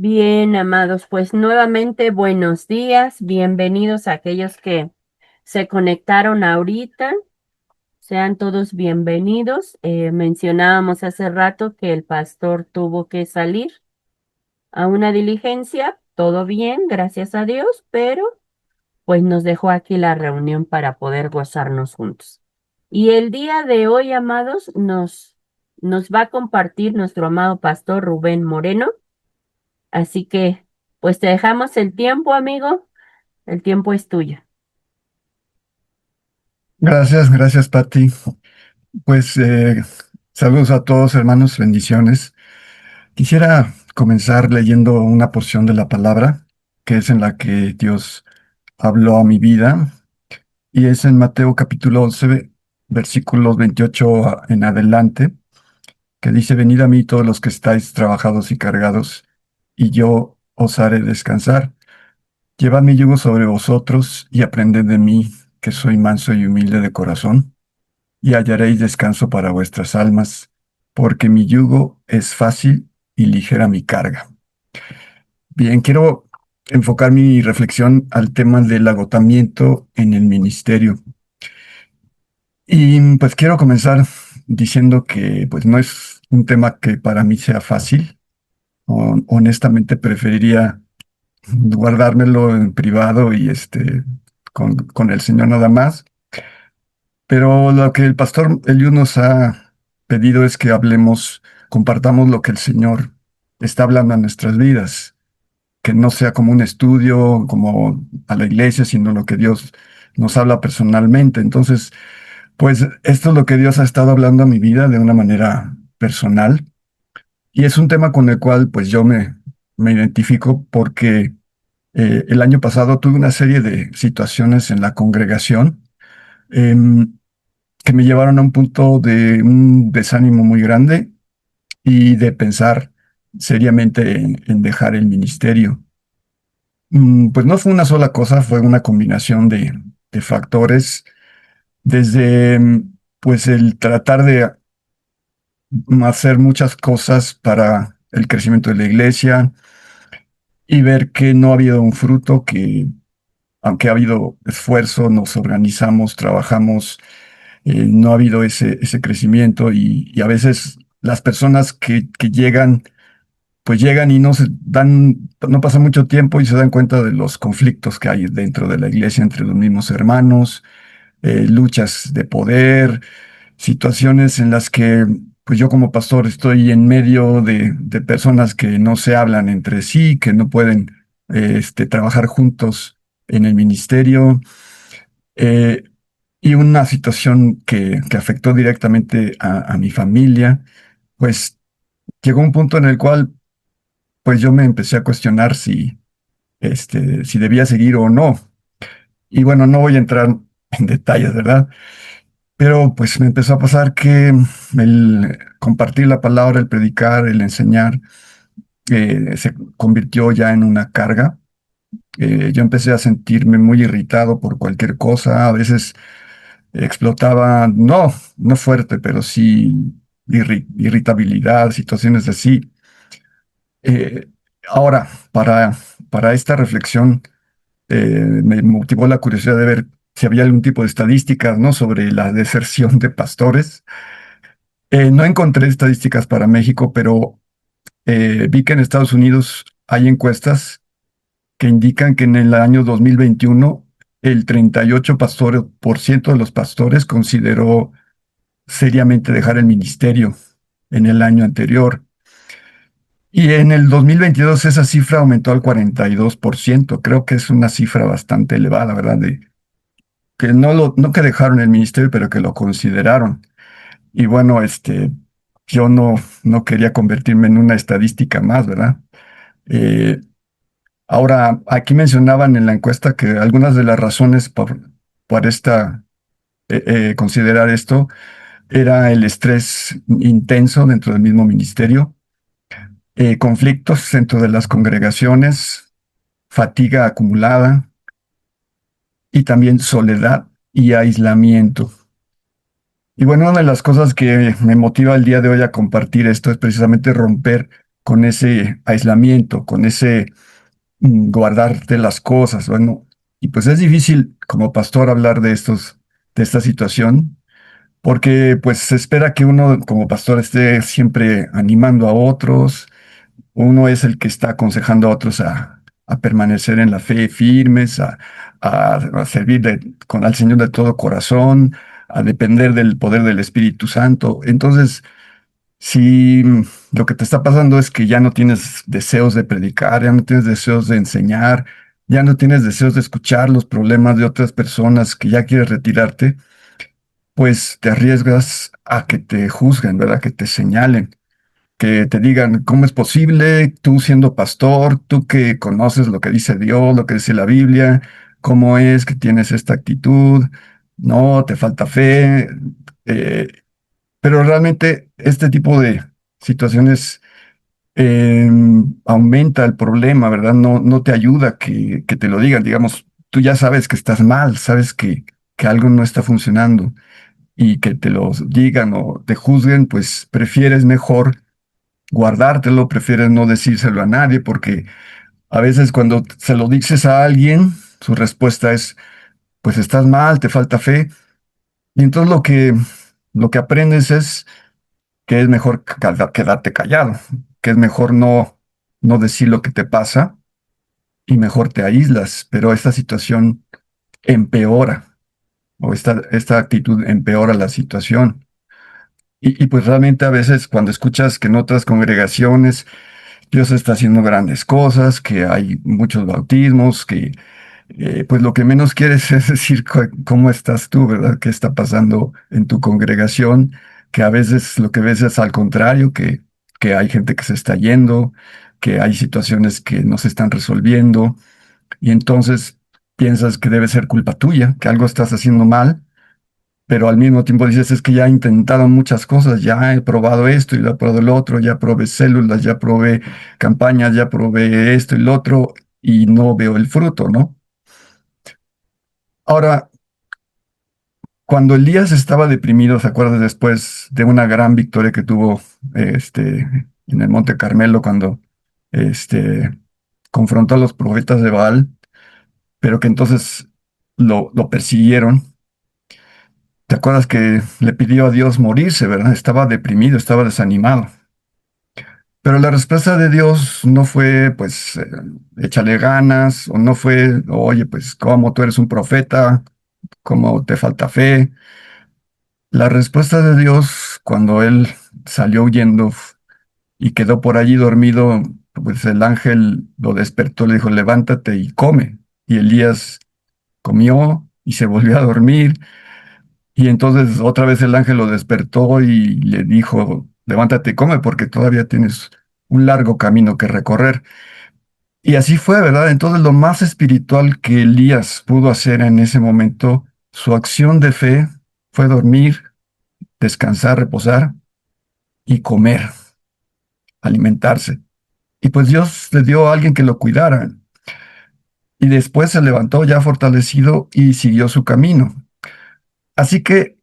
Bien, amados, pues nuevamente buenos días, bienvenidos a aquellos que se conectaron ahorita, sean todos bienvenidos. Mencionábamos hace rato que el pastor tuvo que salir a una diligencia, todo bien, gracias a Dios, pero pues nos dejó aquí la reunión para poder gozarnos juntos. Y el día de hoy, amados, nos va a compartir nuestro amado pastor Rubén Moreno. Así que, pues te dejamos el tiempo, amigo. El tiempo es tuyo. Gracias, Pati. Pues saludos a todos, hermanos, bendiciones. Quisiera comenzar leyendo una porción de la palabra, que es en la que Dios habló a mi vida, y es en Mateo capítulo 11, versículos 28 en adelante, que dice: Venid a mí todos los que estáis trabajados y cargados, y yo os haré descansar. Llevad mi yugo sobre vosotros y aprended de mí, que soy manso y humilde de corazón, y hallaréis descanso para vuestras almas, porque mi yugo es fácil y ligera mi carga. Bien, quiero enfocar mi reflexión al tema del agotamiento en el ministerio. Y pues quiero comenzar diciendo que pues no es un tema que para mí sea fácil. Honestamente preferiría guardármelo en privado y con el Señor nada más. Pero lo que el pastor Eliud nos ha pedido es que hablemos, compartamos lo que el Señor está hablando a nuestras vidas, que no sea como un estudio, como a la iglesia, sino lo que Dios nos habla personalmente. Entonces, pues esto es lo que Dios ha estado hablando a mi vida de una manera personal, y es un tema con el cual pues me identifico porque el año pasado tuve una serie de situaciones en la congregación. em, que me llevaron a un punto de un desánimo muy grande y de pensar seriamente en dejar el ministerio. Pues no fue una sola cosa, fue una combinación de factores, desde pues el tratar de hacer muchas cosas para el crecimiento de la iglesia y ver que no ha habido un fruto, que aunque ha habido esfuerzo, nos organizamos, trabajamos, no ha habido ese crecimiento, y a veces las personas que llegan, pues llegan y no se dan, no pasa mucho tiempo y se dan cuenta de los conflictos que hay dentro de la iglesia entre los mismos hermanos, luchas de poder, situaciones en las que pues yo como pastor estoy en medio de personas que no se hablan entre sí, que no pueden trabajar juntos en el ministerio. eh, y una situación que afectó directamente a mi familia, pues llegó un punto en el cual pues yo me empecé a cuestionar si debía seguir o no. Y bueno, no voy a entrar en detalles, ¿verdad? Pero pues me empezó a pasar que el compartir la palabra, el predicar, el enseñar, se convirtió ya en una carga. Yo empecé a sentirme muy irritado por cualquier cosa. A veces explotaba, no fuerte, pero sí irritabilidad, situaciones así. Eh, Ahora, para esta reflexión, me motivó la curiosidad de ver si había algún tipo de estadísticas, ¿no?, sobre la deserción de pastores. No encontré estadísticas para México, pero vi que en Estados Unidos hay encuestas que indican que en el año 2021 el 38% de los pastores consideró seriamente dejar el ministerio en el año anterior. Y en el 2022 esa cifra aumentó al 42%. Creo que es una cifra bastante elevada, ¿verdad? De que no que dejaron el ministerio, pero que lo consideraron. Y bueno, yo no quería convertirme en una estadística más, ¿verdad? Eh, Ahora, aquí mencionaban en la encuesta que algunas de las razones por considerar esto era el estrés intenso dentro del mismo ministerio, conflictos dentro de las congregaciones, fatiga acumulada y también soledad y aislamiento. Y bueno, una de las cosas que me motiva el día de hoy a compartir esto es precisamente romper con ese aislamiento, con ese guardarte las cosas. Bueno, y pues es difícil como pastor hablar de esta situación, porque pues se espera que uno como pastor esté siempre animando a otros. Uno es el que está aconsejando a otros a permanecer en la fe firmes, a servir al Señor de todo corazón, a depender del poder del Espíritu Santo. Entonces, si lo que te está pasando es que ya no tienes deseos de predicar, ya no tienes deseos de enseñar, ya no tienes deseos de escuchar los problemas de otras personas, que ya quieres retirarte, pues te arriesgas a que te juzguen, ¿verdad? Que te señalen, que te digan, ¿cómo es posible tú siendo pastor, tú que conoces lo que dice Dios, lo que dice la Biblia, cómo es que tienes esta actitud? No, te falta fe. eh, pero realmente este tipo de situaciones eh, aumenta el problema, ¿verdad? No, no te ayuda que te lo digan. Digamos, tú ya sabes que estás mal, sabes que algo no está funcionando y que te lo digan o te juzguen, pues prefieres mejor guardártelo, prefieres no decírselo a nadie, porque a veces cuando se lo dices a alguien, su respuesta es, pues estás mal, te falta fe. Y entonces lo que aprendes es que es mejor quedarte callado, que es mejor no decir lo que te pasa y mejor te aíslas, pero esta situación empeora o esta actitud empeora la situación. Y pues realmente a veces cuando escuchas que en otras congregaciones Dios está haciendo grandes cosas, que hay muchos bautismos, que pues lo que menos quieres es decir cómo estás tú, ¿verdad? ¿Qué está pasando en tu congregación? Que a veces lo que ves es al contrario, que hay gente que se está yendo, que hay situaciones que no se están resolviendo, y entonces piensas que debe ser culpa tuya, que algo estás haciendo mal, pero al mismo tiempo dices, es que ya he intentado muchas cosas, ya he probado esto y lo he probado el otro, ya probé células, ya probé campañas, ya probé esto y lo otro, y no veo el fruto, ¿no? Ahora, cuando Elías estaba deprimido, ¿se acuerdas después de una gran victoria que tuvo en el Monte Carmelo cuando este, confrontó a los profetas de Baal, pero que entonces lo persiguieron? ¿Te acuerdas que le pidió a Dios morirse, verdad? Estaba deprimido, estaba desanimado. Pero la respuesta de Dios no fue, pues, échale ganas, o no fue, oye, pues, ¿cómo tú eres un profeta? ¿Cómo te falta fe? La respuesta de Dios, cuando él salió huyendo y quedó por allí dormido, pues el ángel lo despertó, le dijo, levántate y come. Y Elías comió y se volvió a dormir. Y entonces otra vez el ángel lo despertó y le dijo, levántate y come porque todavía tienes un largo camino que recorrer. Y así fue, ¿verdad? Entonces lo más espiritual que Elías pudo hacer en ese momento, su acción de fe fue dormir, descansar, reposar y comer, alimentarse. Y pues Dios le dio a alguien que lo cuidara. Y después se levantó ya fortalecido y siguió su camino. Así que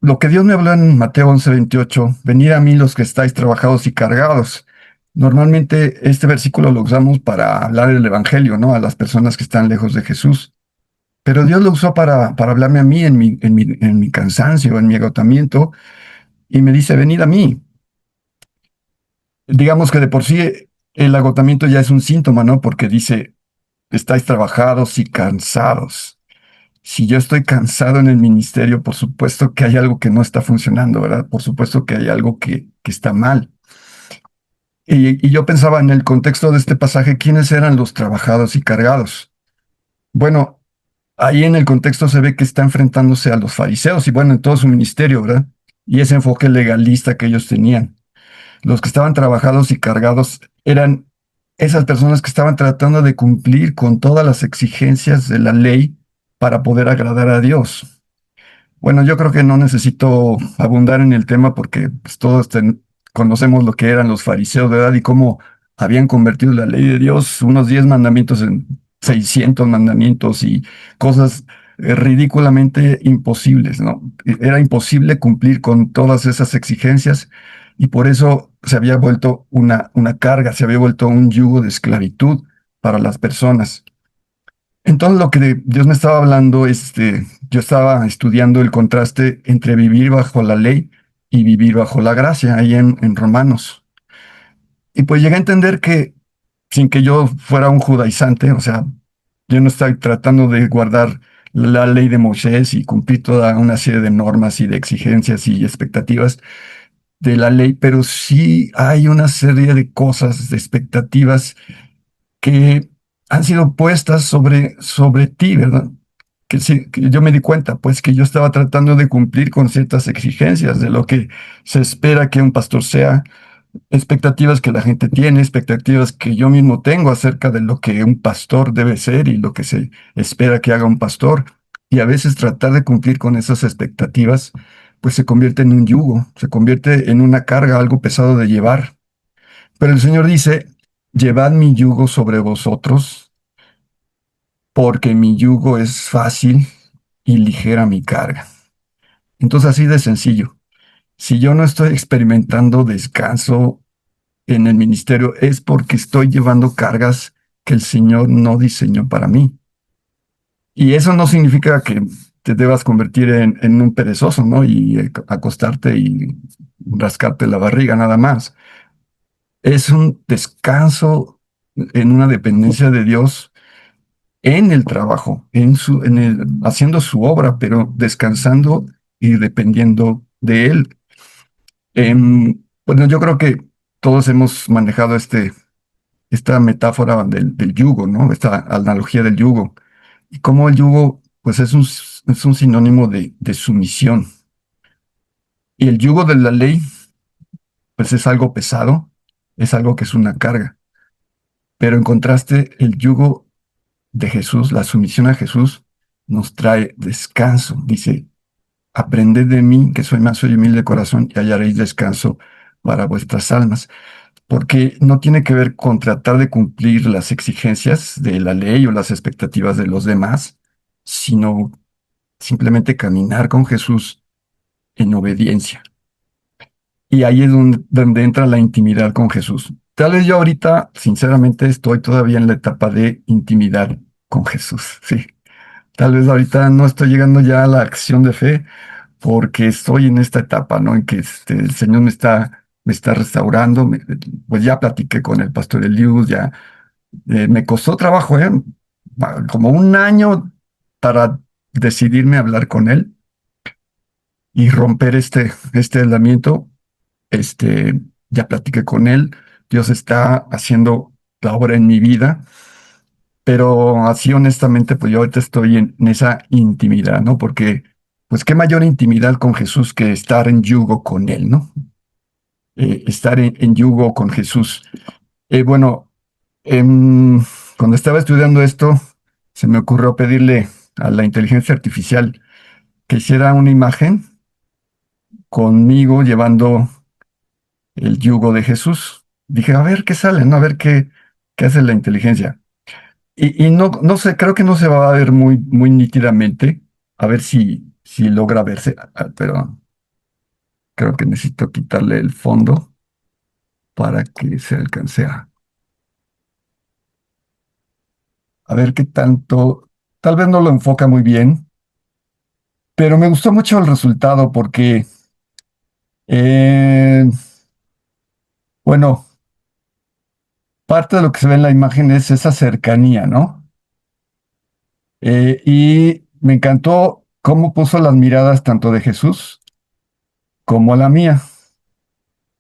lo que Dios me habló en Mateo 11:28, venid a mí los que estáis trabajados y cargados. Normalmente este versículo lo usamos para hablar del Evangelio, ¿no? A las personas que están lejos de Jesús. Pero Dios lo usó para hablarme a mí en mi cansancio, en mi agotamiento, y me dice, venid a mí. Digamos que de por sí el agotamiento ya es un síntoma, ¿no? Porque dice, estáis trabajados y cansados. Si yo estoy cansado en el ministerio, por supuesto que hay algo que no está funcionando, ¿verdad? Por supuesto que hay algo que está mal. Y yo pensaba en el contexto de este pasaje, ¿quiénes eran los trabajados y cargados? Bueno, ahí en el contexto se ve que está enfrentándose a los fariseos y bueno, en todo su ministerio, ¿verdad? Y ese enfoque legalista que ellos tenían. Los que estaban trabajados y cargados eran esas personas que estaban tratando de cumplir con todas las exigencias de la ley para poder agradar a Dios. Bueno, yo creo que no necesito abundar en el tema porque pues, todos conocemos lo que eran los fariseos, ¿verdad? Y cómo habían convertido la ley de Dios, unos 10 mandamientos en 600 mandamientos y cosas ridículamente imposibles, ¿no? Era imposible cumplir con todas esas exigencias y por eso se había vuelto una carga, se había vuelto un yugo de esclavitud para las personas. Entonces lo que Dios me estaba hablando, yo estaba estudiando el contraste entre vivir bajo la ley y vivir bajo la gracia, ahí en Romanos. Y pues llegué a entender que sin que yo fuera un judaizante, o sea, yo no estoy tratando de guardar la ley de Moisés y cumplir toda una serie de normas y de exigencias y expectativas de la ley, pero sí hay una serie de cosas, de expectativas que han sido puestas sobre ti, ¿verdad? Que sí, que yo me di cuenta, pues que yo estaba tratando de cumplir con ciertas exigencias de lo que se espera que un pastor sea, expectativas que la gente tiene, expectativas que yo mismo tengo acerca de lo que un pastor debe ser y lo que se espera que haga un pastor. Y a veces tratar de cumplir con esas expectativas, pues se convierte en un yugo, se convierte en una carga, algo pesado de llevar. Pero el Señor dice, llevad mi yugo sobre vosotros, porque mi yugo es fácil y ligera mi carga. Entonces así de sencillo. Si yo no estoy experimentando descanso en el ministerio es porque estoy llevando cargas que el Señor no diseñó para mí. Y eso no significa que te debas convertir en un perezoso, ¿no? Y acostarte y rascarte la barriga nada más. Es un descanso en una dependencia de Dios en el trabajo, haciendo su obra, pero descansando y dependiendo de Él. Bueno, yo creo que todos hemos manejado esta metáfora del yugo, ¿no? Esta analogía del yugo. Y cómo el yugo, pues es un sinónimo de sumisión. Y el yugo de la ley, pues es algo pesado, es algo que es una carga. Pero en contraste, el yugo de Jesús, la sumisión a Jesús, nos trae descanso. Dice, aprended de mí, que soy manso y humilde de corazón, y hallaréis descanso para vuestras almas. Porque no tiene que ver con tratar de cumplir las exigencias de la ley o las expectativas de los demás, sino simplemente caminar con Jesús en obediencia. Y ahí es donde entra la intimidad con Jesús. Tal vez yo ahorita, sinceramente, estoy todavía en la etapa de intimidad con Jesús, sí. Tal vez ahorita no estoy llegando ya a la acción de fe porque estoy en esta etapa, ¿no? En que el Señor me está restaurando. Pues ya platiqué con el pastor Eliud, ya me costó trabajo, como un año para decidirme a hablar con él y romper este aislamiento. Este, ya platiqué con él. Dios está haciendo la obra en mi vida, pero así honestamente, pues yo ahorita estoy en esa intimidad, ¿no? Porque, pues qué mayor intimidad con Jesús que estar en yugo con él, ¿no? Estar en yugo con Jesús. Bueno, cuando estaba estudiando esto, se me ocurrió pedirle a la inteligencia artificial que hiciera una imagen conmigo llevando el yugo de Jesús. Dije, a ver qué sale, ¿no? A ver qué hace la inteligencia. Y no sé, creo que no se va a ver muy nítidamente. A ver si logra verse, pero creo que necesito quitarle el fondo para que se alcance a ver qué tanto. Tal vez no lo enfoca muy bien, pero me gustó mucho el resultado porque, eh, bueno, parte de lo que se ve en la imagen es esa cercanía, ¿no? Y me encantó cómo puso las miradas tanto de Jesús como la mía.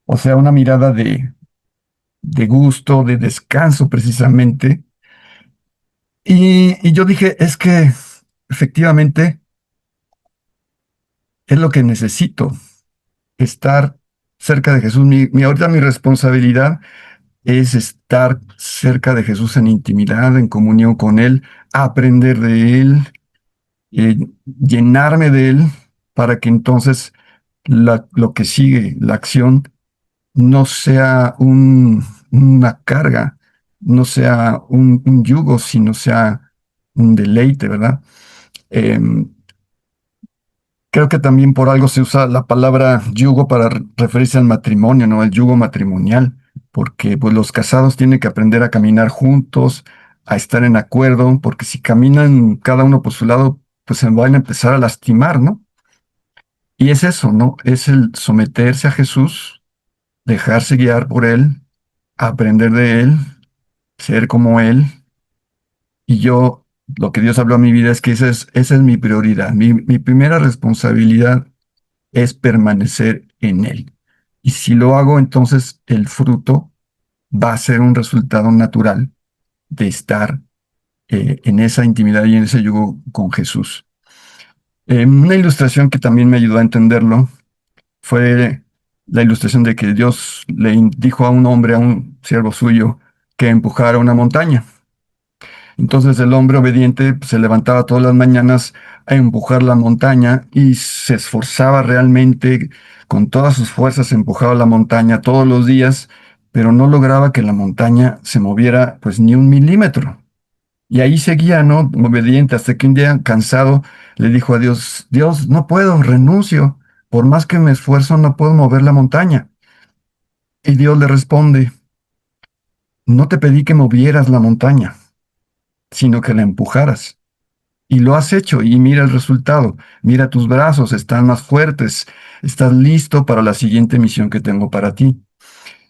O sea, una mirada de gusto, de descanso precisamente. Y yo dije, es que efectivamente es lo que necesito, estar cerca de Jesús. Ahorita mi responsabilidad es estar cerca de Jesús en intimidad, en comunión con Él, aprender de Él, llenarme de Él, para que entonces lo que sigue, la acción, no sea una carga, no sea un yugo, sino sea un deleite, ¿verdad? Em, Creo que también por algo se usa la palabra yugo para referirse al matrimonio, ¿no? El yugo matrimonial, porque pues los casados tienen que aprender a caminar juntos, a estar en acuerdo, porque si caminan cada uno por su lado, pues se van a empezar a lastimar, ¿no? Y es eso, ¿no? Es el someterse a Jesús, dejarse guiar por Él, aprender de Él, ser como Él. Y yo, lo que Dios habló a mi vida es que esa es mi prioridad. Mi primera responsabilidad es permanecer en Él. Y si lo hago, entonces el fruto va a ser un resultado natural de estar en esa intimidad y en ese yugo con Jesús. Una ilustración que también me ayudó a entenderlo fue la ilustración de que Dios dijo a un hombre, a un siervo suyo, que empujara una montaña. Entonces el hombre obediente pues, se levantaba todas las mañanas a empujar la montaña y se esforzaba realmente con todas sus fuerzas, empujaba la montaña todos los días, pero no lograba que la montaña se moviera pues ni un milímetro. Y ahí seguía, ¿no? Obediente, hasta que un día cansado le dijo a Dios, Dios, no puedo, renuncio. Por más que me esfuerzo, no puedo mover la montaña. Y Dios le responde, no te pedí que movieras la montaña, sino que la empujaras. Y lo has hecho y mira el resultado. Mira tus brazos, están más fuertes. Estás listo para la siguiente misión que tengo para ti.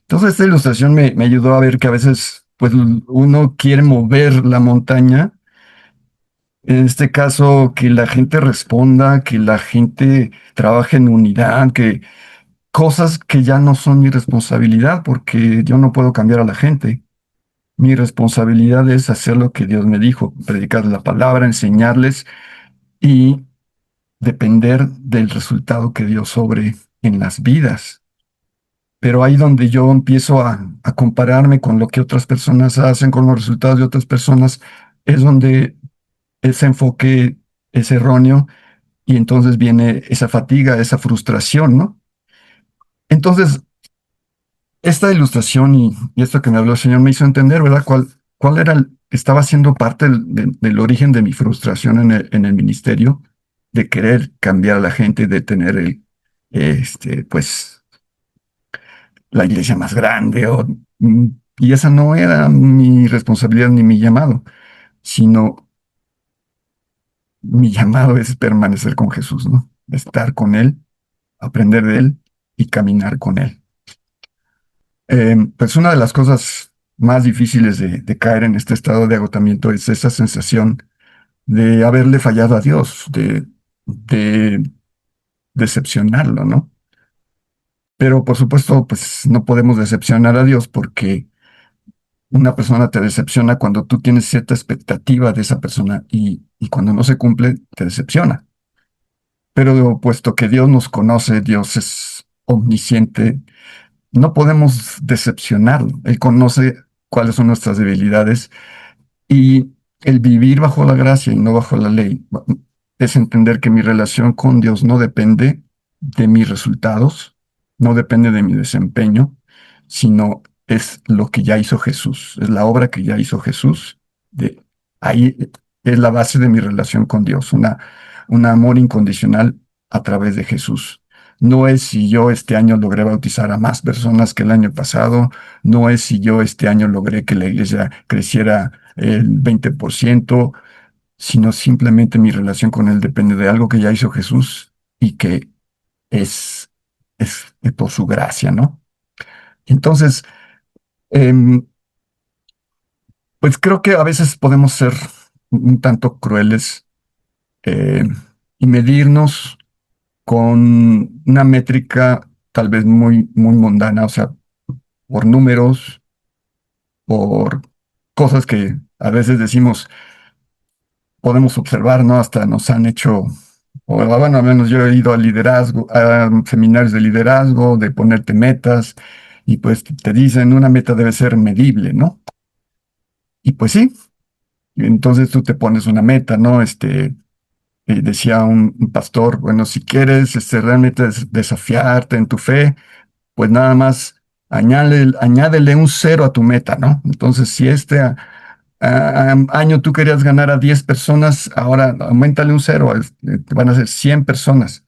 Entonces esta ilustración me ayudó a ver que a veces pues uno quiere mover la montaña. En este caso, que la gente responda, que la gente trabaje en unidad, que cosas que ya no son mi responsabilidad porque yo no puedo cambiar a la gente. Mi responsabilidad es hacer lo que Dios me dijo, predicar la palabra, enseñarles y depender del resultado que Dios sobre en las vidas. Pero ahí donde yo empiezo a compararme con lo que otras personas hacen, con los resultados de otras personas, es donde ese enfoque es erróneo y entonces viene esa fatiga, esa frustración, ¿no? Entonces, esta ilustración y esto que me habló el Señor me hizo entender, ¿verdad? ¿Cuál era estaba siendo parte del origen de mi frustración en el ministerio, de querer cambiar a la gente, de tener pues, la iglesia más grande, y esa no era mi responsabilidad ni mi llamado, sino mi llamado es permanecer con Jesús, ¿no? Estar con Él, aprender de Él y caminar con Él. Pues una de las cosas más difíciles de caer en este estado de agotamiento es esa sensación de haberle fallado a Dios, de decepcionarlo, ¿no? Pero por supuesto, pues no podemos decepcionar a Dios porque una persona te decepciona cuando tú tienes cierta expectativa de esa persona y cuando no se cumple, te decepciona. Pero puesto que Dios nos conoce, Dios es omnisciente, no podemos decepcionarlo. Él conoce cuáles son nuestras debilidades y el vivir bajo la gracia y no bajo la ley es entender que mi relación con Dios no depende de mis resultados, no depende de mi desempeño, sino es lo que ya hizo Jesús, es la obra que ya hizo Jesús. Ahí es la base de mi relación con Dios, un amor incondicional a través de Jesús. No es si yo este año logré bautizar a más personas que el año pasado, no es si yo este año logré que la iglesia creciera el 20%, sino simplemente mi relación con Él depende de algo que ya hizo Jesús y que es, es por su gracia, ¿no? Entonces, em, pues creo que a veces podemos ser un tanto crueles eh, y medirnos con una métrica tal vez muy, muy mundana, o sea, por números, por cosas que a veces decimos, podemos observar, ¿no? Hasta nos han hecho, o bueno, al menos yo he ido a liderazgo, a seminarios de liderazgo, de ponerte metas, y pues te dicen, una meta debe ser medible, ¿no? Y pues sí, entonces tú te pones una meta, ¿no? Decía un pastor, bueno, si quieres realmente desafiarte en tu fe, pues nada más añádele un cero a tu meta, ¿no? Entonces, si año tú querías ganar a 10 personas, ahora aumentale un cero, van a ser 100 personas.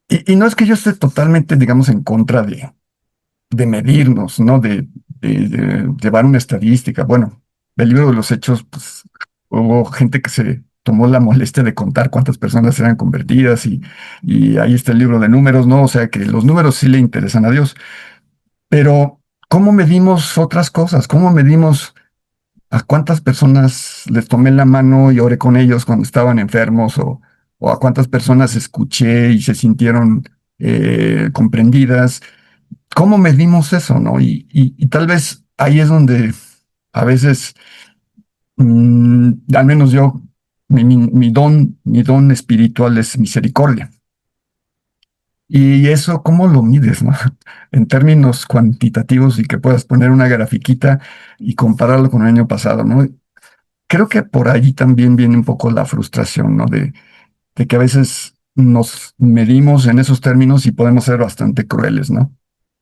Y no es que yo esté totalmente, digamos, en contra de medirnos, ¿no? De llevar una estadística. Bueno, del libro de los hechos, pues hubo gente que se tomó la molestia de contar cuántas personas eran convertidas y ahí está el libro de números, ¿no? O sea que los números sí le interesan a Dios, pero ¿cómo medimos otras cosas? ¿Cómo medimos a cuántas personas les tomé la mano y oré con ellos cuando estaban enfermos o a cuántas personas escuché y se sintieron comprendidas? ¿Cómo medimos eso, no? Y tal vez ahí es donde a veces, al menos yo, mi don espiritual es misericordia. Y eso, ¿cómo lo mides, no? En términos cuantitativos y que puedas poner una grafiquita y compararlo con el año pasado, ¿no? Creo que por allí también viene un poco la frustración, ¿no? De que a veces nos medimos en esos términos y podemos ser bastante crueles, ¿no?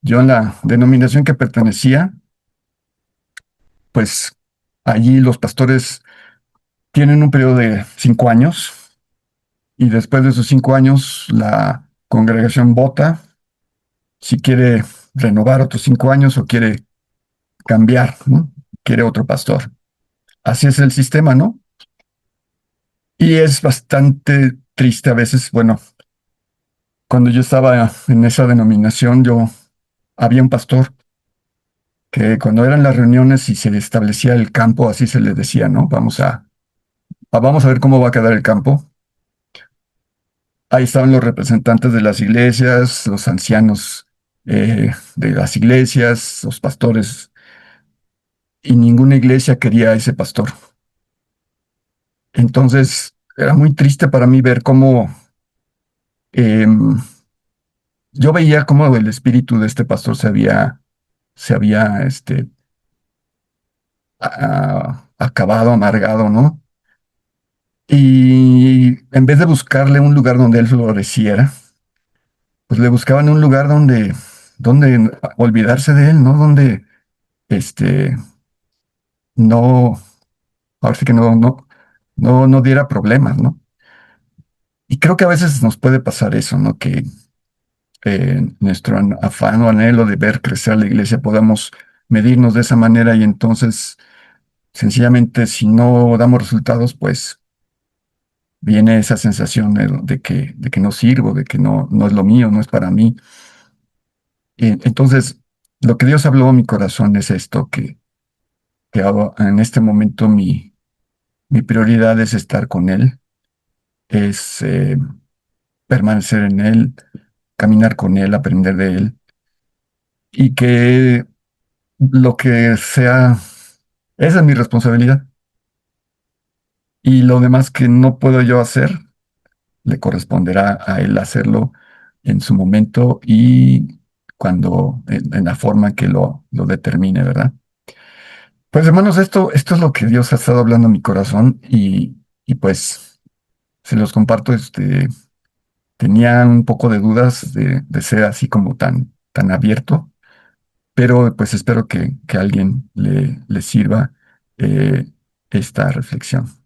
Yo en la denominación que pertenecía, pues allí los pastores tienen un periodo de 5 años y después de esos 5 años la congregación vota si quiere renovar otros 5 años o quiere cambiar, ¿no? Quiere otro pastor. Así es el sistema, ¿no? Y es bastante triste a veces. Bueno, cuando yo estaba en esa denominación, yo había un pastor que cuando eran las reuniones y se establecía el campo, así se le decía, ¿no? Vamos a ver cómo va a quedar el campo. Ahí estaban los representantes de las iglesias, los ancianos de las iglesias, los pastores, y ninguna iglesia quería a ese pastor. Entonces, era muy triste para mí ver cómo em, yo veía cómo el espíritu de este pastor se había acabado, amargado, ¿no? Y en vez de buscarle un lugar donde él floreciera, pues le buscaban un lugar donde olvidarse de él, ¿no? Donde este, no, ahora sí que no diera problemas, ¿no? Y creo que a veces nos puede pasar eso, ¿no? Que nuestro afán o anhelo de ver crecer la iglesia podamos medirnos de esa manera y entonces sencillamente si no damos resultados, pues viene esa sensación de que no sirvo, de que no es lo mío, no es para mí. Y entonces, lo que Dios habló a mi corazón es esto, que en este momento mi prioridad es estar con Él, es permanecer en Él, caminar con Él, aprender de Él, y que lo que sea, esa es mi responsabilidad. Y lo demás que no puedo yo hacer, le corresponderá a Él hacerlo en su momento y en la forma que lo determine, ¿verdad? Pues hermanos, esto es lo que Dios ha estado hablando a mi corazón y pues se los comparto. Tenía un poco de dudas de ser así como tan abierto, pero pues espero que a alguien le sirva eh, esta reflexión.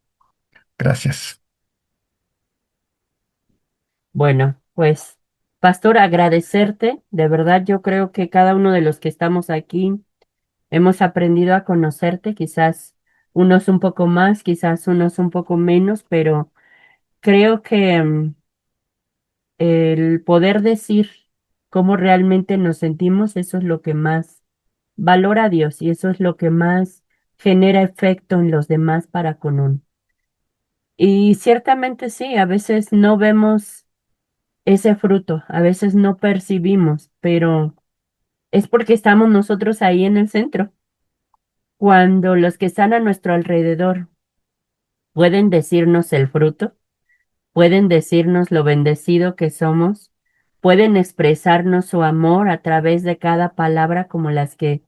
Gracias. Bueno, pues, pastor, agradecerte. De verdad, yo creo que cada uno de los que estamos aquí hemos aprendido a conocerte, quizás unos un poco más, quizás unos un poco menos, pero creo que el poder decir cómo realmente nos sentimos, eso es lo que más valora a Dios y eso es lo que más genera efecto en los demás para con uno. Y ciertamente sí, a veces no vemos ese fruto, a veces no percibimos, pero es porque estamos nosotros ahí en el centro. Cuando los que están a nuestro alrededor pueden decirnos el fruto, pueden decirnos lo bendecido que somos, pueden expresarnos su amor a través de cada palabra como las que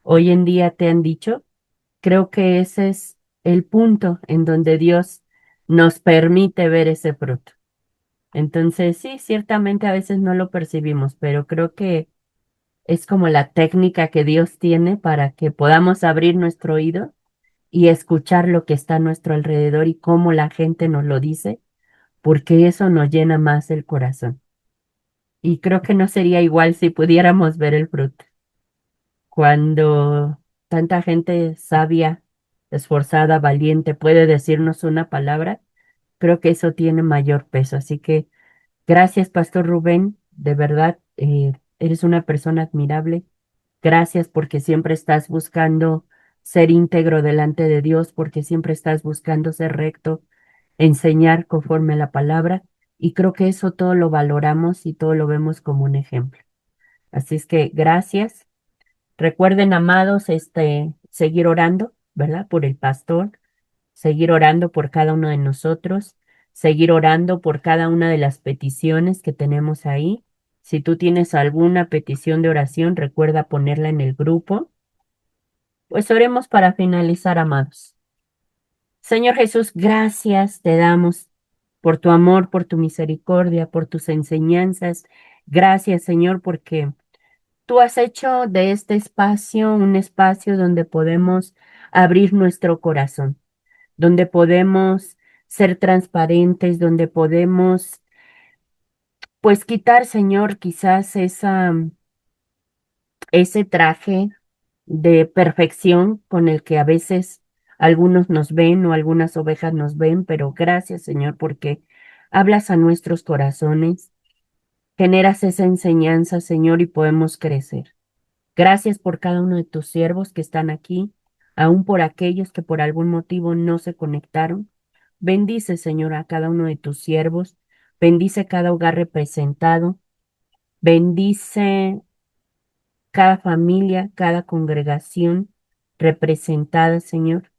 hoy en día te han dicho. Creo que ese es el punto en donde Dios nos permite ver ese fruto. Entonces, sí, ciertamente a veces no lo percibimos, pero creo que es como la técnica que Dios tiene para que podamos abrir nuestro oído y escuchar lo que está a nuestro alrededor y cómo la gente nos lo dice, porque eso nos llena más el corazón. Y creo que no sería igual si pudiéramos ver el fruto. Cuando tanta gente sabia, esforzada, valiente puede decirnos una palabra, creo que eso tiene mayor peso. Así que gracias, Pastor Rubén, de verdad, eres una persona admirable. Gracias porque siempre estás buscando ser íntegro delante de Dios, porque siempre estás buscando ser recto, enseñar conforme a la palabra. Y creo que eso todo lo valoramos y todo lo vemos como un ejemplo. Así es que gracias. Recuerden, amados, seguir orando, ¿verdad? Por el pastor, seguir orando por cada uno de nosotros, seguir orando por cada una de las peticiones que tenemos ahí. Si tú tienes alguna petición de oración, recuerda ponerla en el grupo. Pues oremos para finalizar, amados. Señor Jesús, gracias te damos por tu amor, por tu misericordia, por tus enseñanzas. Gracias, Señor, porque tú has hecho de este espacio un espacio donde podemos abrir nuestro corazón, donde podemos ser transparentes, donde podemos, pues, quitar, Señor, quizás ese traje de perfección con el que a veces algunos nos ven o algunas ovejas nos ven, pero gracias, Señor, porque hablas a nuestros corazones, generas esa enseñanza, Señor, y podemos crecer. Gracias por cada uno de tus siervos que están aquí, aun por aquellos que por algún motivo no se conectaron. Bendice, Señor, a cada uno de tus siervos. Bendice cada hogar representado. Bendice cada familia, cada congregación representada, Señor.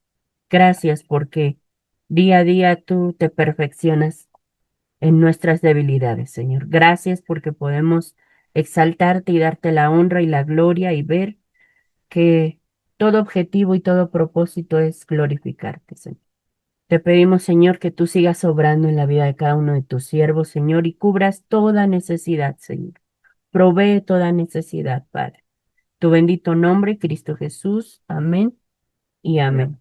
Gracias porque día a día tú te perfeccionas en nuestras debilidades, Señor. Gracias porque podemos exaltarte y darte la honra y la gloria y ver que todo objetivo y todo propósito es glorificarte, Señor. Te pedimos, Señor, que tú sigas obrando en la vida de cada uno de tus siervos, Señor, y cubras toda necesidad, Señor. Provee toda necesidad, Padre. Tu bendito nombre, Cristo Jesús. Amén y amén.